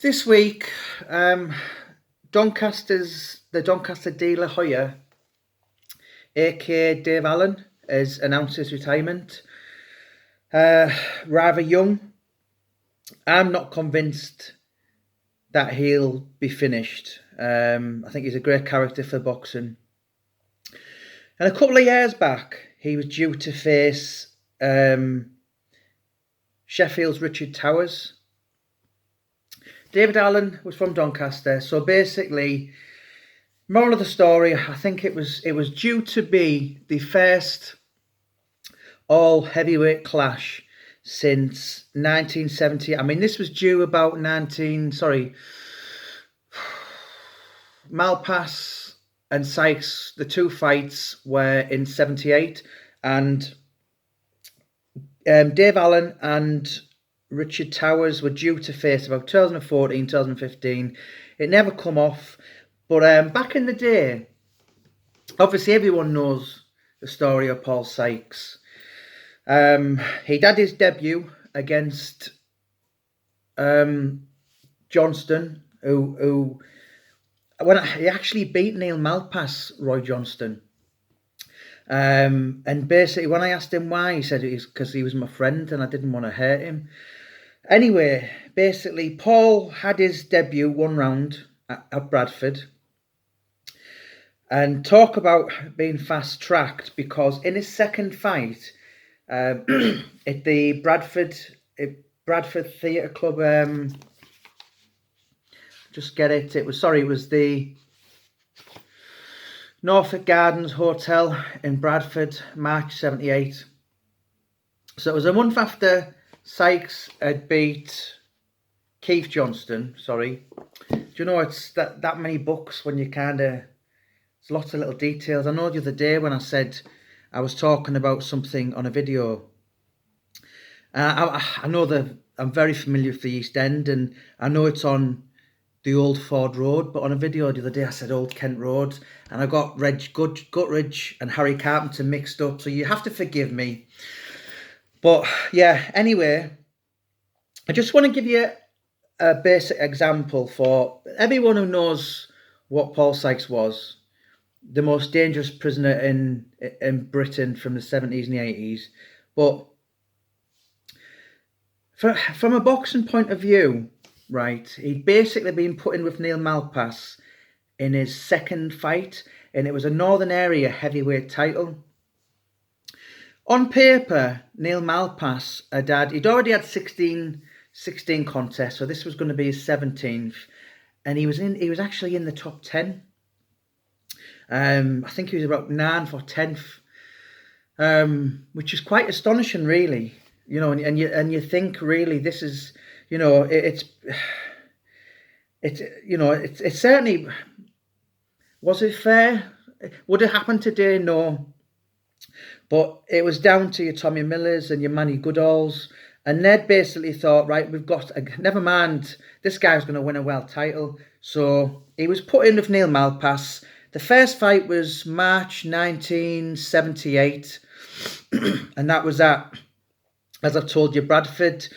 This week, the Doncaster dealer Hoyer, aka Dave Allen, has announced his retirement. Rather young. I'm not convinced that he'll be finished. I think he's a great character for boxing. And a couple of years back, he was due to face Sheffield's Richard Towers. David Allen was from Doncaster, so basically, moral of the story, I think it was due to be the first all heavyweight clash since 1970. I mean, this was due about Malpass and Sykes, the two fights were in 78, and Dave Allen and Richard Towers were due to face about 2014, 2015. It never come off. But back in the day, obviously everyone knows the story of Paul Sykes. He'd had his debut against Johnston, who he actually beat Neil Malpass, Roy Johnston. And basically, when I asked him why, he said it was because he was my friend and I didn't want to hurt him. Anyway, basically, Paul had his debut one round at Bradford. And talk about being fast-tracked, because in his second fight at the Bradford Theatre Club, it was the Norfolk Gardens Hotel in Bradford, March 78. So it was a month after Sykes had beat Keith Johnston. Sorry. Do you know, it's that many books when you kind of... There's lots of little details. I know the other day when I said I was talking about something on a video, I know that I'm very familiar with the East End, and I know it's on the Old Ford Road, but on a video the other day I said Old Kent Road, and I got Guttridge and Harry Carpenter mixed up, so you have to forgive me. But yeah, anyway, I just want to give you a basic example for everyone who knows what Paul Sykes was. The most dangerous prisoner in Britain from the 70s and the 80s. But from a boxing point of view, right, he'd basically been put in with Neil Malpass in his second fight, and it was a Northern Area heavyweight title. On paper, Neil Malpass he'd already had 16 contests, so this was going to be his 17th, and he was actually in the top 10. I think he was about 9th or 10th, which is quite astonishing, really. You know, and you think, really, this is, you know, it's certainly, was it fair? Would it happen today? No. But it was down to your Tommy Millers and your Manny Goodalls, and they'd basically thought, right, never mind, this guy's going to win a world title. So he was put in with Neil Malpass. The first fight was March 1978, and that was at, as I've told you, Bradford.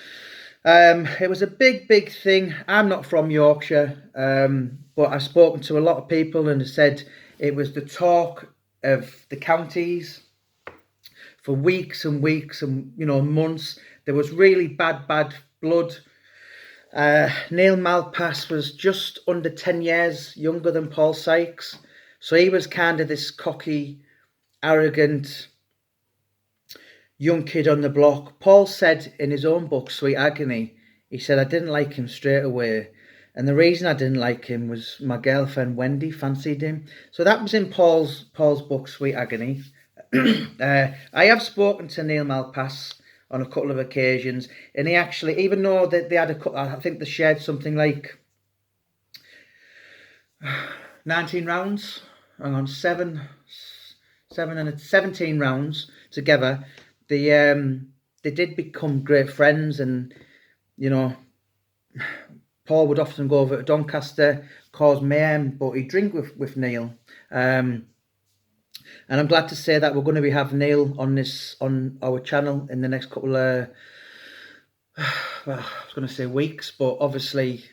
It was a big thing. I'm not from Yorkshire, but I've spoken to a lot of people and they said it was the talk of the counties for weeks and weeks and, months. There was really bad blood. Neil Malpass was just under 10 years younger than Paul Sykes. So he was kind of this cocky, arrogant, young kid on the block. Paul said in his own book, Sweet Agony, he said, I didn't like him straight away. And the reason I didn't like him was my girlfriend Wendy fancied him. So that was in Paul's book, Sweet Agony. I have spoken to Neil Malpass on a couple of occasions. And he actually, even though they had I think they shared something like 19 rounds, 17 rounds together. They did become great friends, and Paul would often go over to Doncaster, cause mayhem, but he'd drink with Neil. And I'm glad to say that we're going to be having Neil on our channel in the next couple of, well, I was going to say weeks, but obviously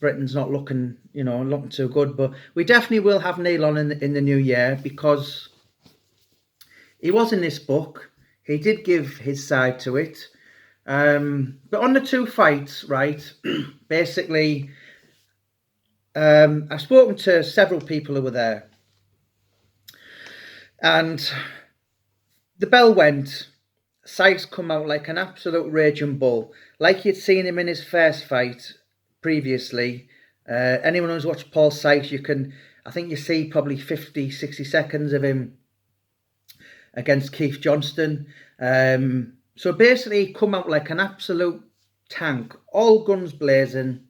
Britain's not looking, looking too good. But we definitely will have Neil on in the new year, because he was in this book. He did give his side to it. But on the two fights, right, basically, I've spoken to several people who were there. And the bell went. Sykes come out like an absolute raging bull, like you'd seen him in his first fight previously. Anyone who's watched Paul Sykes, I think you see probably 50, 60 seconds of him against Keith Johnston. So basically, he come out like an absolute tank, all guns blazing.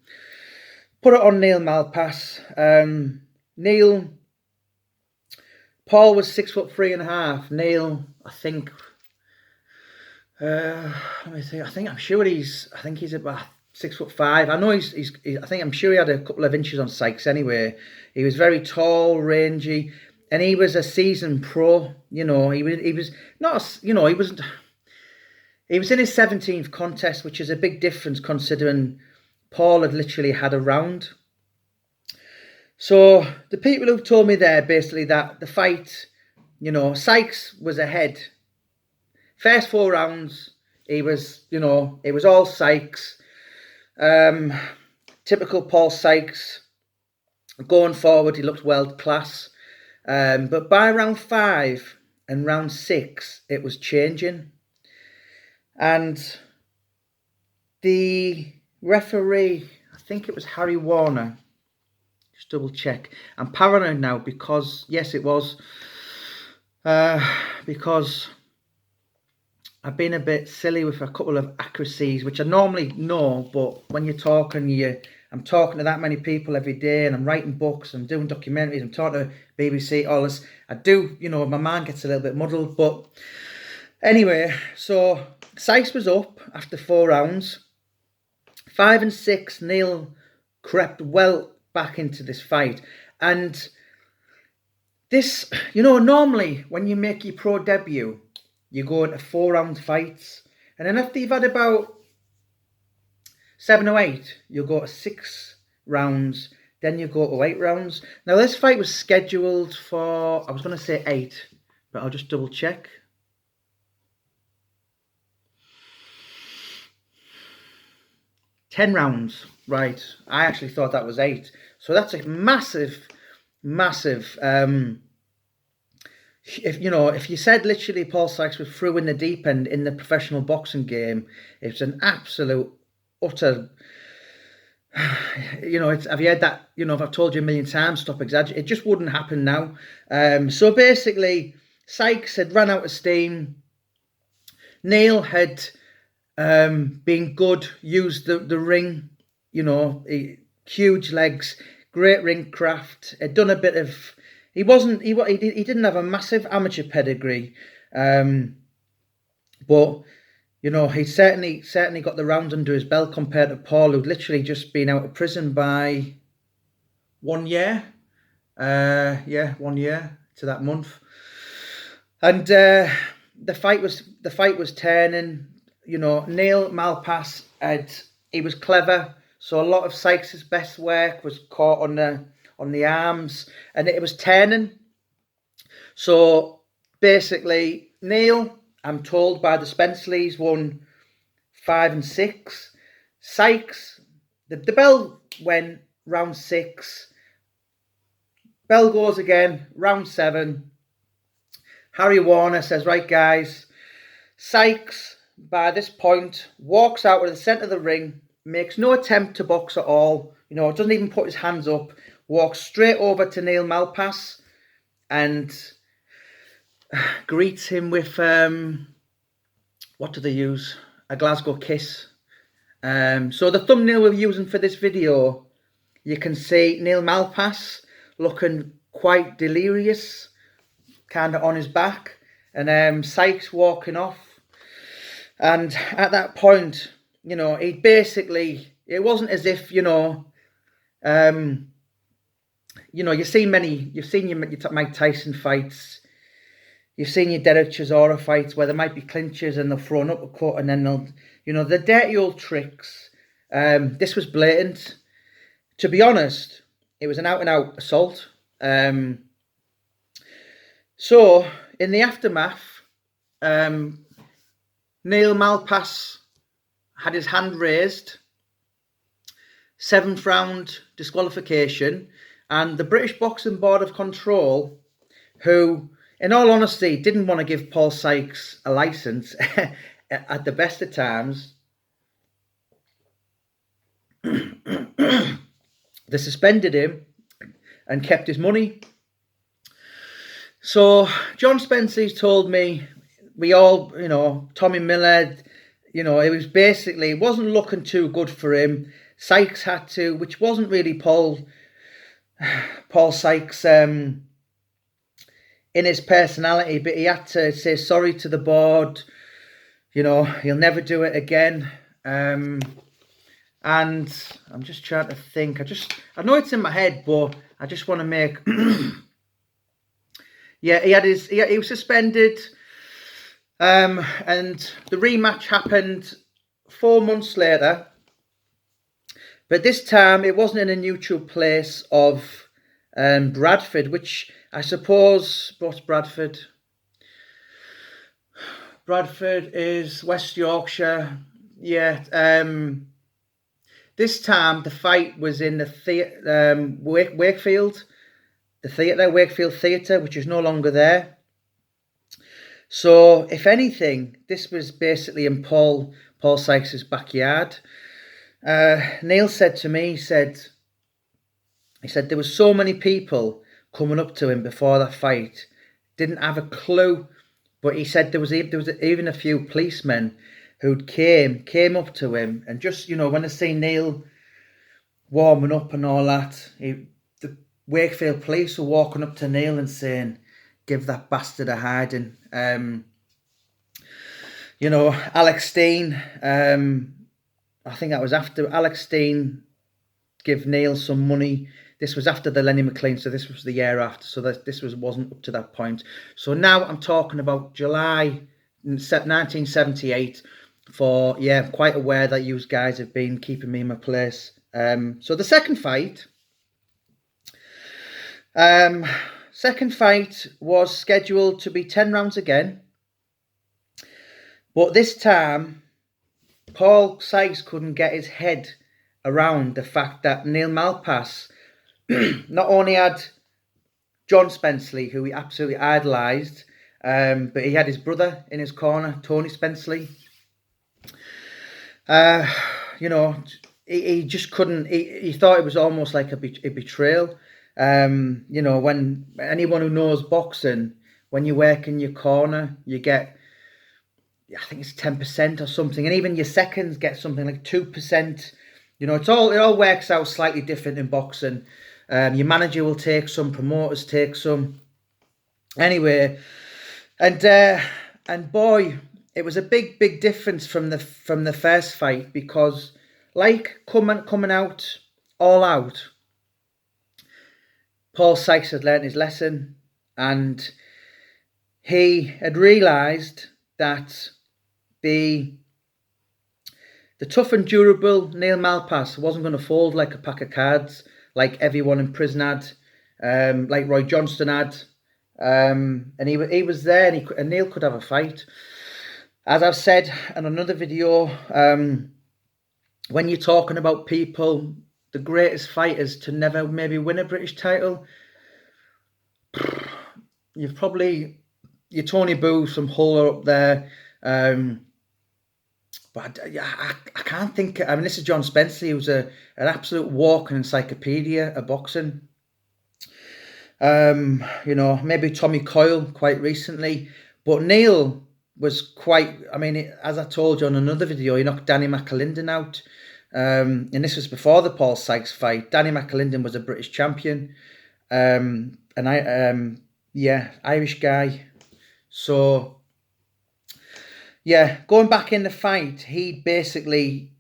Put it on Neil Malpass. Paul was 6'3.5". Neil, I think. Let me think. I'm sure he's about 6'5". I know I'm sure he had a couple of inches on Sykes anyway. He was very tall, rangy, and he was a seasoned pro. He was not. He wasn't. He was in his 17th contest, which is a big difference considering Paul had literally had a round. So the people who've told me there basically that the fight, Sykes was ahead. First 4 rounds, it was all Sykes. Typical Paul Sykes. Going forward, he looked world class. But by round 5 and round 6, it was changing. And the referee, I think it was Harry Warner. Just double check. I'm paranoid now because, yes, it was. Because I've been a bit silly with a couple of accuracies, which I normally know, but when you're talking, I'm talking to that many people every day, and I'm writing books, I'm doing documentaries, I'm talking to BBC, all this. I do, my mind gets a little bit muddled, but anyway, so Sykes was up after 4 rounds. 5 and 6, Neil crept well back into this fight. And this, normally when you make your pro debut, you go into 4-round fights. And then after you've had about 7 or 8, you'll go to 6 rounds. Then you go to 8 rounds. Now, this fight was scheduled for, I was going to say 8, but I'll just double check. $10 rounds, right? I actually thought that was 8. So that's a massive. If you said literally Paul Sykes was through in the deep end in the professional boxing game, it's an absolute utter. Have you heard that? If I've told you a million times, stop exaggerating. It just wouldn't happen now. So basically, Sykes had run out of steam. Neil had been good, used the ring, huge legs, great ring craft. Had done a bit of. He didn't have a massive amateur pedigree, but he certainly got the rounds under his belt compared to Paul, who'd literally just been out of prison by 1 year. 1 year to that month, and the fight was turning. Neil Malpass he was clever, so a lot of Sykes' best work was caught on the arms, and it was turning. So basically, Neil, I'm told by the Spenceleys, won 5 and 6. Sykes, the bell went round 6. Bell goes again, round 7. Harry Warner says, right guys, Sykes, by this point, walks out of the centre of the ring, makes no attempt to box at all, doesn't even put his hands up, walks straight over to Neil Malpass and greets him with, what do they use? A Glasgow kiss. So the thumbnail we're using for this video, you can see Neil Malpass looking quite delirious, kind of on his back, and Sykes walking off. And at that point, he basically, it wasn't as if, you've seen your Mike Tyson fights, you've seen your Derek Chisora fights where there might be clinches and they'll throw an uppercut and then they'll, the dirty old tricks. This was blatant. to be honest, it was an out-and-out assault. So, in the aftermath, Neil Malpass had his hand raised, 7th round disqualification, and the British Boxing Board of Control, who, in all honesty, didn't want to give Paul Sykes a licence at the best of times, they suspended him and kept his money. So John Spenceley's told me, we all, Tommy Miller, it wasn't looking too good for him. Sykes had to, which wasn't really Paul Sykes in his personality, but he had to say sorry to the board. He'll never do it again. And I'm just trying to think. I know it's in my head, but I just want to make. Yeah, he was suspended, and the rematch happened 4 months later. But this time it wasn't in a neutral place of Bradford, which I suppose, what's Bradford? Bradford is West Yorkshire. Yeah. This time the fight was in the Wakefield. The Wakefield Theatre, which is no longer there. So, if anything, this was basically in Paul Sykes' backyard. Neil said to me, he said there was so many people coming up to him before that fight, didn't have a clue, but he said there was even a few policemen who came up to him, and just, when they see Neil warming up and all that, Wakefield police were walking up to Neil and saying, give that bastard a hiding. Alex Steen, I think that was after Alex Steen give Neil some money. This was after the Lenny McLean, so this was the year after. So this wasn't up to that point. So now I'm talking about July 1978. I'm quite aware that you guys have been keeping me in my place. So the second fight was scheduled to be 10 rounds again, but this time Paul Sykes couldn't get his head around the fact that Neil Malpass not only had John Spenceley, who he absolutely idolised, but he had his brother in his corner, Tony Spenceley. He just couldn't. He thought it was almost like a betrayal. When anyone who knows boxing, when you work in your corner, you get, I think it's 10% or something, and even your seconds get something like 2%. It all works out slightly different in boxing. Your manager will take some, promoters take some. Anyway, and boy, it was a big difference from the first fight, because like coming out all out, Paul Sykes had learnt his lesson, and he had realised that the tough and durable Neil Malpass wasn't going to fold like a pack of cards, like everyone in prison had, like Roy Johnston had, and he was there, and Neil could have a fight. As I've said in another video, when you're talking about people, the greatest fighters to never maybe win a British title, you've probably your Tony Booth from Hull are up there, but I can't think. I mean, this is John Spenceley, who's an absolute walking encyclopedia of boxing. Maybe Tommy Coyle quite recently, but Neil was quite. I mean, as I told you on another video, he knocked Danny McAlinden out. And this was before the Paul Sykes fight. Danny McAlinden was a British champion, and Irish guy. So, going back in the fight, he basically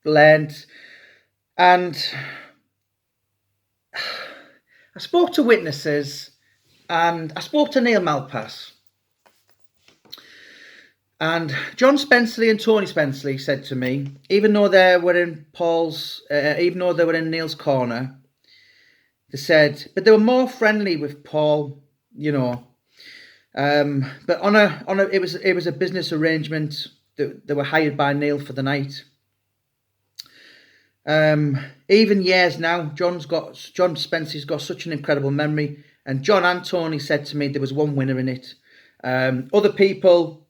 learned, and I spoke to witnesses, and I spoke to Neil Malpass, And John Spenceley and Tony Spenceley said to me, even though they were in Neil's corner, they said, but they were more friendly with Paul, you know. But it was a business arrangement. They were hired by Neil for the night. Even years now, John Spenceley's got such an incredible memory, and John and Tony said to me there was one winner in it. Other people.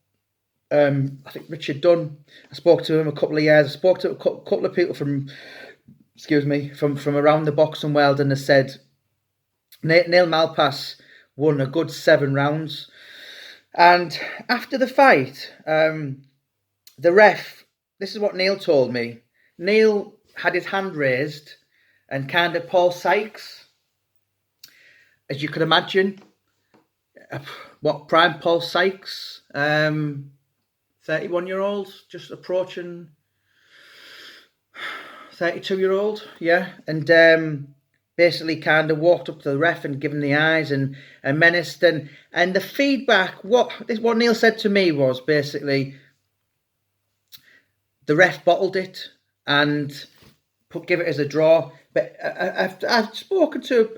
I think Richard Dunn, I spoke to him a couple of years. I spoke to a couple of people from around the boxing world, and they said Neil Malpass won a good 7 rounds. And after the fight, the ref, this is what Neil told me. Neil had his hand raised, and kind of Paul Sykes, as you could imagine, what prime Paul Sykes, 31-year-old, just approaching 32-year-old, yeah, and basically kind of walked up to the ref and given the eyes and menaced, and the feedback, what Neil said to me was basically the ref bottled it and give it as a draw. But I've spoken to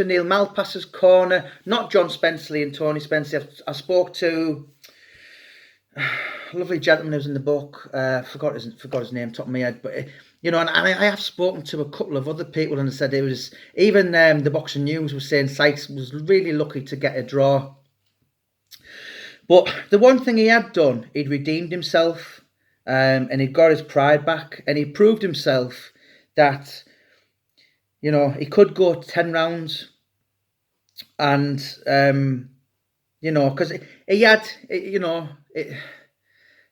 Neil Malpass's corner, not John Spenceley and Tony Spenceley. I spoke to a lovely gentleman who's in the book. Forgot his name top of my head, but you know, and I have spoken to a couple of other people, and said it was even the Boxing News was saying Sykes was really lucky to get a draw. But the one thing he had done, he'd redeemed himself, and he'd got his pride back, and he proved himself that, you know, he could go 10 rounds, and you know, because he had, you know.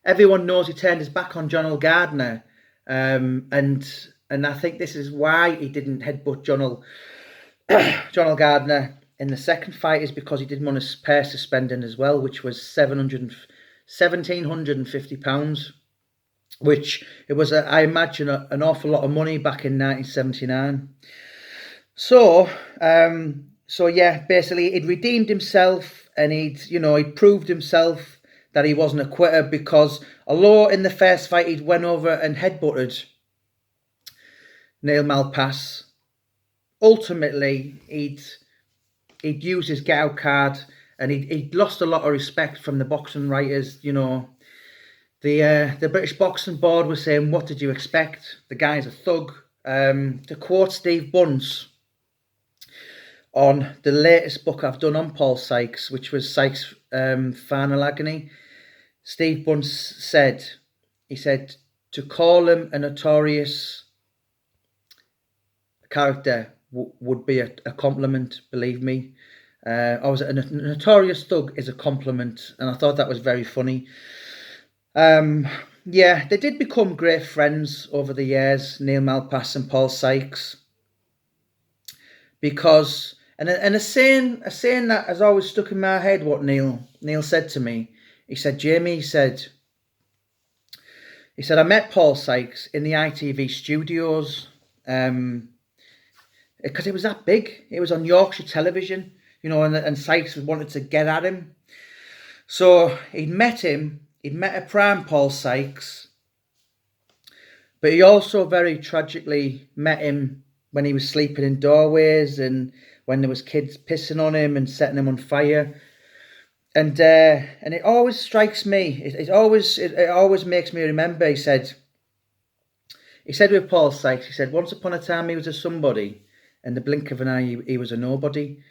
Everyone knows he turned his back on John Gardner, and I think this is why he didn't headbutt John Gardner in the second fight, is because he didn't want to pay suspending as well, which was £1,750, which it was I imagine an awful lot of money back in 1979. So yeah, basically he'd redeemed himself, and he'd proved himself that he wasn't a quitter, because although in the first fight he'd went over and headbutted Neil Malpass, ultimately he'd used his get out card, and he'd lost a lot of respect from the boxing writers. You know, the British Boxing Board was saying, "What did you expect? The guy's a thug." To quote Steve Bunce on the latest book I've done on Paul Sykes, which was Sykes' Final Agony, Steve Bunce said, to call him a notorious character would be a compliment, believe me. A notorious thug is a compliment, and I thought that was very funny. Yeah, they did become great friends over the years, Neil Malpass and Paul Sykes, because and a saying that has always stuck in my head. What Neil said to me, he said, Jamie, he said, I met Paul Sykes in the ITV studios, because it was that big. It was on Yorkshire television, you know, and Sykes wanted to get at him. So he'd met a prime Paul Sykes, but he also very tragically met him when he was sleeping in doorways, and when there was kids pissing on him and setting him on fire. And it always strikes me. It always makes me remember. He said with Paul Sykes, he said, once upon a time he was a somebody. In the blink of an eye, he was a nobody.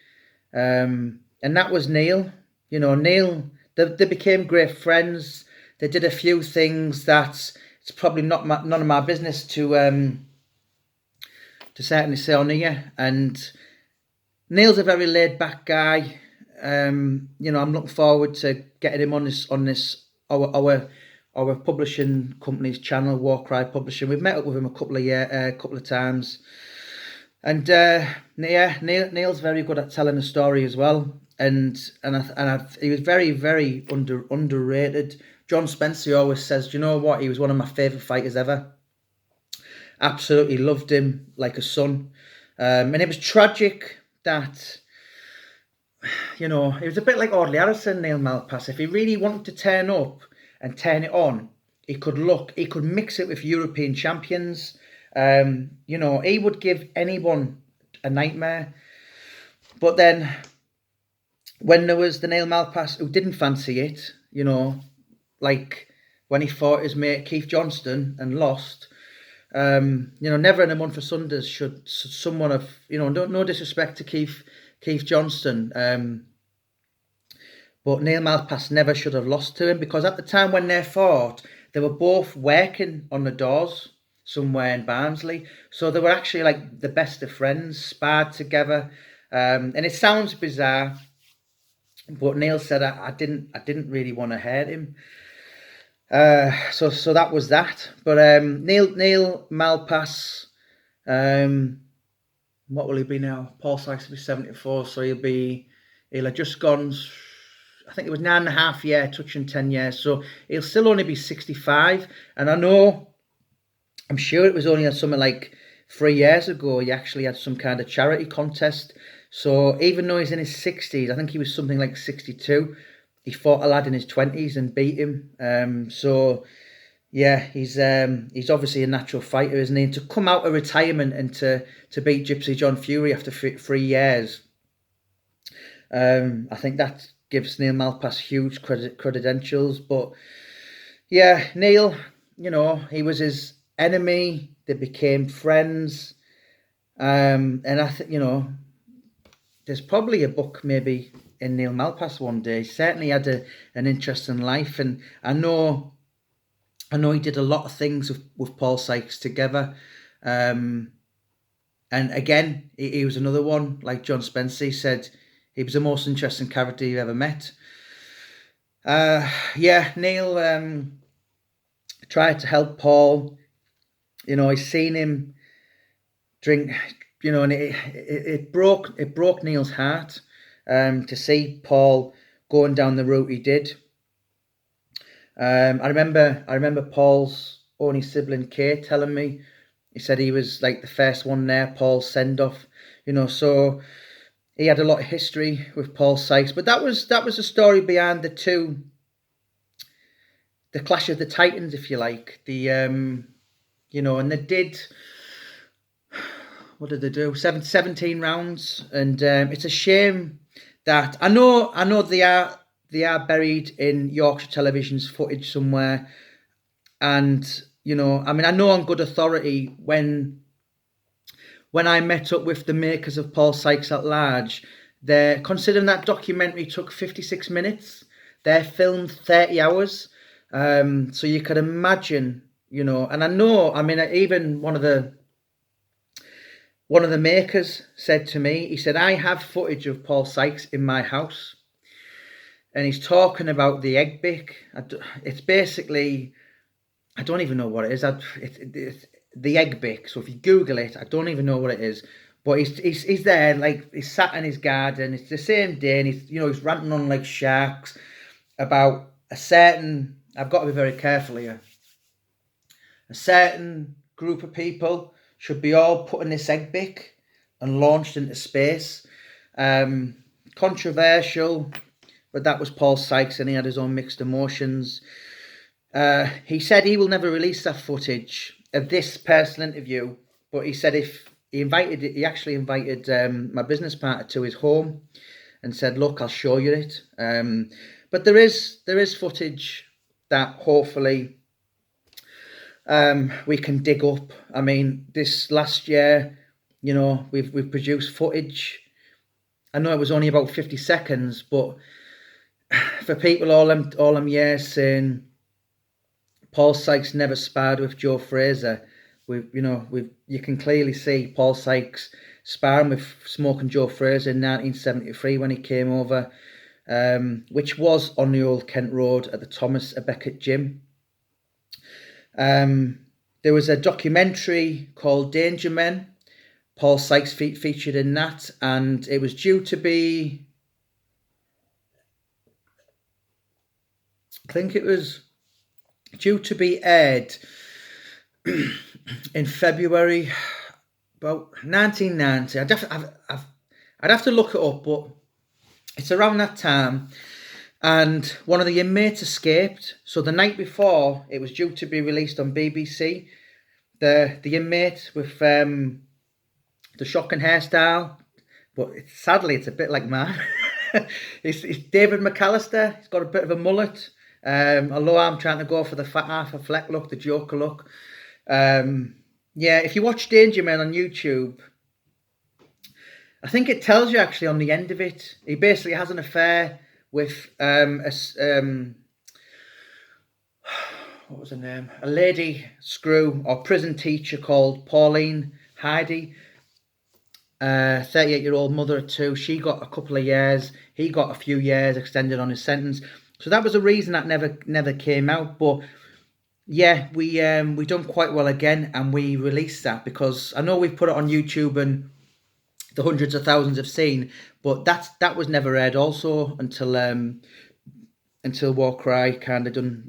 And that was Neil. You know, Neil, they became great friends. They did a few things that it's probably none of my business to certainly say on here. And Neil's a very laid back guy. You know, I'm looking forward to getting him on this our publishing company's channel, War Cry Publishing. We've met up with him a couple of times. And yeah, Neil's very good at telling a story as well, and he was very, very underrated. John Spencer always says, you know what, he was one of my favourite fighters ever. Absolutely loved him like a son, and it was tragic that, you know, it was a bit like Audley Harrison, Neil Malpass. If he really wanted to turn up, and turn it on, he could mix it with European champions. He would give anyone a nightmare. But then when there was the Neil Malpass who didn't fancy it, like when he fought his mate Keith Johnston and lost, never in a month for Sundays should someone have, no disrespect to Keith Johnston, but Neil Malpass never should have lost to him, because at the time when they fought, they were both working on the doors somewhere in Barnsley, so they were actually like the best of friends, sparred together, and it sounds bizarre, but Neil said I didn't really want to hurt him. So that was that. But Neil Malpass, what will he be now? Paul Sykes will be 74, so he'll have just gone, I think it was 9.5 years, touching 10 years. So he'll still only be 65. And I'm sure it was only something like 3 years ago, he actually had some kind of charity contest. So even though he's in his 60s, I think he was something like 62, he fought a lad in his 20s and beat him. So yeah, he's obviously a natural fighter, isn't he? And to come out of retirement and to beat Gypsy John Fury after 3 years, I think that gives Neil Malpass huge credentials. But yeah, Neil, he was his enemy. They became friends. And I think, there's probably a book maybe in Neil Malpass one day. He certainly had an interesting life. And I know he did a lot of things with Paul Sykes together. And again, he was another one, like John Spencer said, he was the most interesting character you've ever met. Neil tried to help Paul. He's seen him drink, and it broke Neil's heart to see Paul going down the route he did. I remember Paul's only sibling Kate telling me, he said he was like the first one there, Paul's send-off, so he had a lot of history with Paul Sykes. But that was the story behind the clash of the Titans, if you like. And they did, what did they do? 17 rounds, and it's a shame that I know they are buried in Yorkshire Television's footage somewhere, and I know on good authority when I met up with the makers of Paul Sykes at Large, they're considering that documentary took 56 minutes. They're filmed 30 hours. So you could imagine, and I know, even one of the makers said to me, he said, I have footage of Paul Sykes in my house. And he's talking about the egg bake. It's basically, I don't even know what it is. It's the egg bake. So if you Google it, I don't even know what it is. But he's there, like he's sat in his garden. It's the same day, and he's ranting on like sharks about a certain. I've got to be very careful here. A certain group of people should be all put in this egg bake and launched into space. Controversial, but that was Paul Sykes, and he had his own mixed emotions. He said he will never release that footage of this personal interview, but he said if he actually invited my business partner to his home and said, look, I'll show you it. But there is footage that hopefully we can dig up. This last year, we've produced footage. I know it was only about 50 seconds, but for people all them years saying Paul Sykes never sparred with Joe Fraser, you can clearly see Paul Sykes sparring with Smoking Joe Fraser in 1973 when he came over, which was on the old Kent Road at the Thomas à Becket gym. There was a documentary called Danger Men. Paul Sykes featured in that, and it was due to be, I think it was due to be aired in February, about 1990. I'd have to look it up, but it's around that time. and one of the inmates escaped. So the night before it was due to be released on BBC, the inmate with the shocking hairstyle, but sadly it's a bit like mine. It's David McAllister. He's got a bit of a mullet. Although I'm trying to go for the fat half a fleck look, the Joker look. Yeah, if you watch Danger Man on YouTube, I think it tells you actually on the end of it. He basically has an affair with what was her name? A lady screw or prison teacher called Pauline Heidi. 38-year-old mother of two. She got a couple of years. He got a few years extended on his sentence. So that was a reason that never came out. But yeah, we done quite well again, and we released that because I know we've put it on YouTube and the hundreds of thousands have seen, but that was never aired also until War Cry kind of done,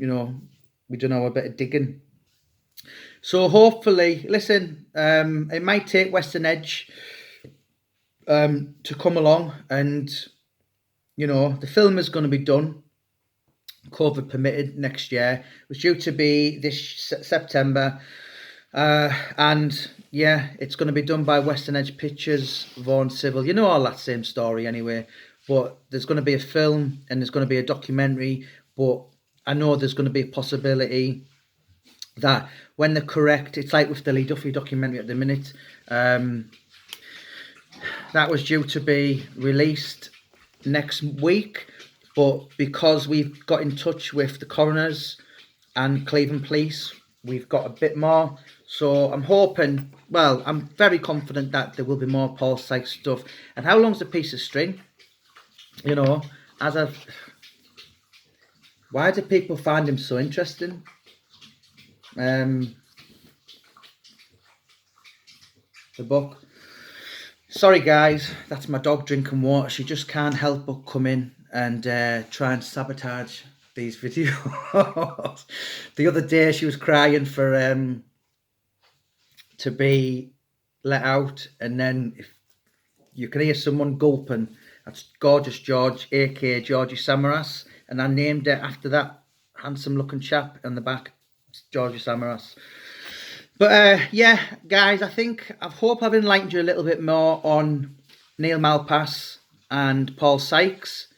we done our bit of digging. So hopefully, listen, it might take Western Edge to come along, and the film is going to be done, COVID permitted, next year. It was due to be this September, and yeah, it's going to be done by Western Edge Pictures, Vaughan Civil. All that same story anyway. But there's going to be a film and there's going to be a documentary. But I know there's going to be a possibility that when they're correct, it's like with the Lee Duffy documentary at the minute. That was due to be released next week, but because we've got in touch with the coroners and Cleveland Police, we've got a bit more. So I'm hoping, I'm very confident that there will be more Paul Sykes stuff. And how long's a piece of string? Why do people find him so interesting? The book. Sorry guys, that's my dog drinking water. She just can't help but come in and try and sabotage these videos. The other day she was crying for to be let out, and then if you can hear someone gulping, that's Gorgeous George, aka Georgie Samaras, and I named it after that handsome looking chap in the back, Georgie Samaras. But yeah, guys, I hope I've enlightened you a little bit more on Neil Malpass and Paul Sykes,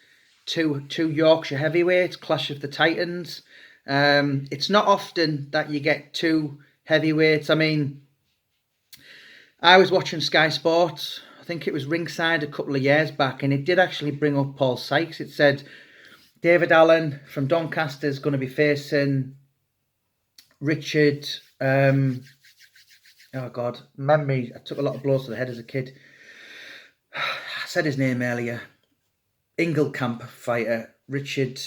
two Yorkshire heavyweights, Clash of the Titans. It's not often that you get two heavyweights. I mean, I was watching Sky Sports, I think it was Ringside a couple of years back, and it did actually bring up Paul Sykes. It said David Allen from Doncaster is going to be facing Richard... oh God, memory. I took a lot of blows to the head as a kid. I said his name earlier. Inglecamp fighter, Richard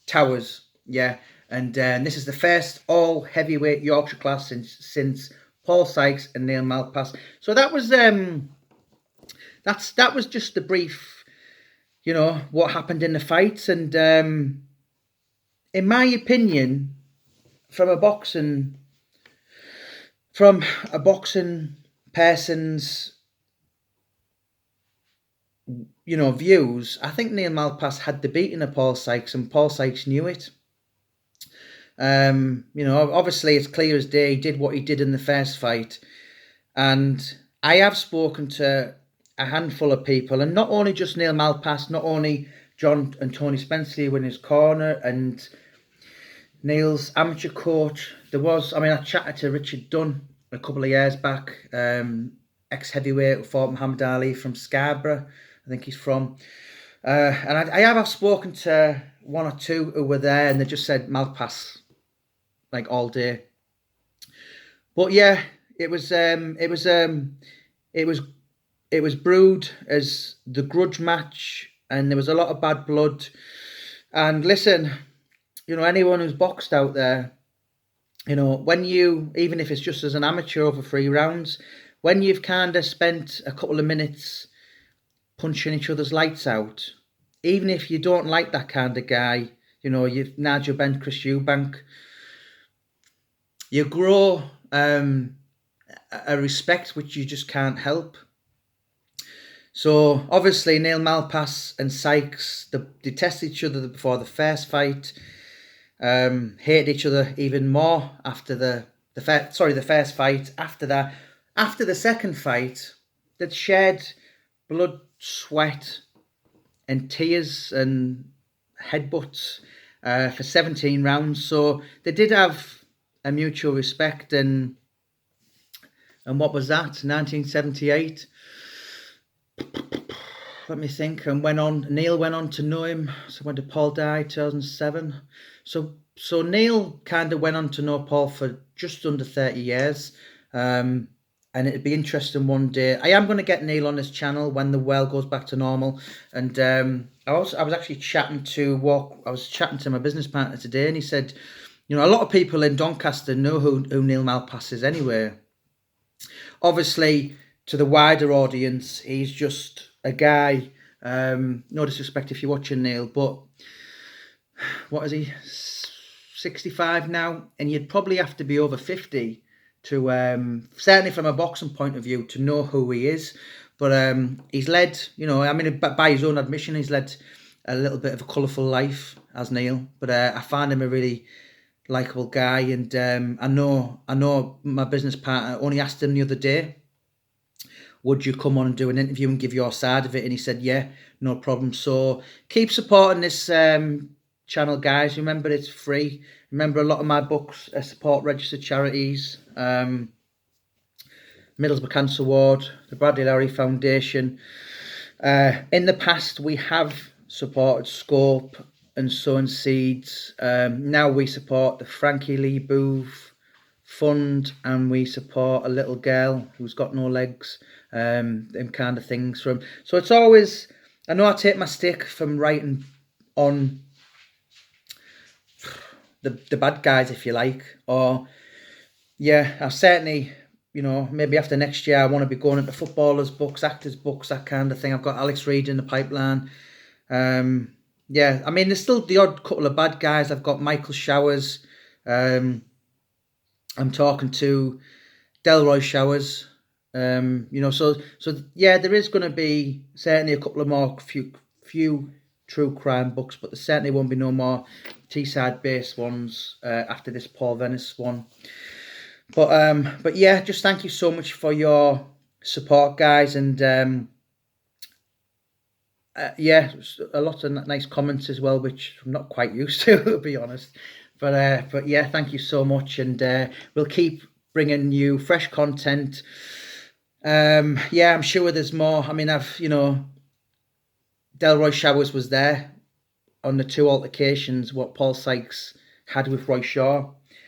Towers. Yeah, and this is the first all heavyweight Yorkshire class since Paul Sykes and Neil Malpass. So that was that was just the brief, what happened in the fights, and in my opinion, from a boxing person's views, I think Neil Malpass had the beating of Paul Sykes, and Paul Sykes knew it. Obviously it's clear as day he did what he did in the first fight, and I have spoken to a handful of people, and not only just Neil Malpass, not only John and Tony Spencer were in his corner, and Neil's amateur coach. I chatted to Richard Dunn a couple of years back, ex-heavyweight who fought Muhammad Ali from Scarborough, I think he's from. And I have spoken to one or two who were there, and they just said Malpass, like all day. But yeah, it was brewed as the grudge match, and there was a lot of bad blood. And listen, anyone who's boxed out there, when you, even if it's just as an amateur over 3 rounds, when you've kind of spent a couple of minutes punching each other's lights out, even if you don't like that kind of guy, you've Nigel Benn, Chris Eubank, you grow a respect which you just can't help. So obviously Neil Malpass and Sykes, they tested each other before the first fight. Hated each other even more after the first fight. After the second fight, they'd shared blood, sweat, and tears and headbutts for 17 rounds. So they did have a mutual respect, and what was that? 1978. Let me think. And Neil went on to know him. So when did Paul die? 2007. So Neil kind of went on to know Paul for just under 30 years. And it'd be interesting one day. I am going to get Neil on this channel when the world goes back to normal. And I was actually chatting to my business partner today, and he said, a lot of people in Doncaster know who Neil Malpass is anyway. Obviously, to the wider audience, he's just a guy. No disrespect if you're watching, Neil, but what is he? 65 now, and you'd probably have to be over 50 to, certainly from a boxing point of view, to know who he is. But he's led, by his own admission, he's led a little bit of a colourful life as Neil. But I find him a really likeable guy, and I know my business partner only asked him the other day, would you come on and do an interview and give your side of it? And he said, yeah, no problem. So keep supporting this channel, guys. Remember, it's free. Remember, a lot of my books support registered charities. Middlesbrough Cancer Ward, the Bradley Lowry Foundation. In the past, we have supported Scope and Sowing Seeds. Now we support the Frankie Lee Booth Fund, and we support a little girl who's got no legs, them kind of things. So it's always, I know I take my stick from writing on the bad guys, if you like, or I certainly, maybe after next year I want to be going into footballers' books, actors' books, that kind of thing. I've got Alex Reid in the pipeline. There's still the odd couple of bad guys. I've got Michael Showers. I'm talking to Delroy Showers. There is going to be certainly a couple of more few true crime books, but there certainly won't be no more Teesside based ones after this Paul Venice one. But just thank you so much for your support, guys, and a lot of nice comments as well, which I'm not quite used to be honest. But thank you so much, and we'll keep bringing you fresh content. I'm sure there's more. Delroy Showers was there on the two altercations what Paul Sykes had with Roy Shaw.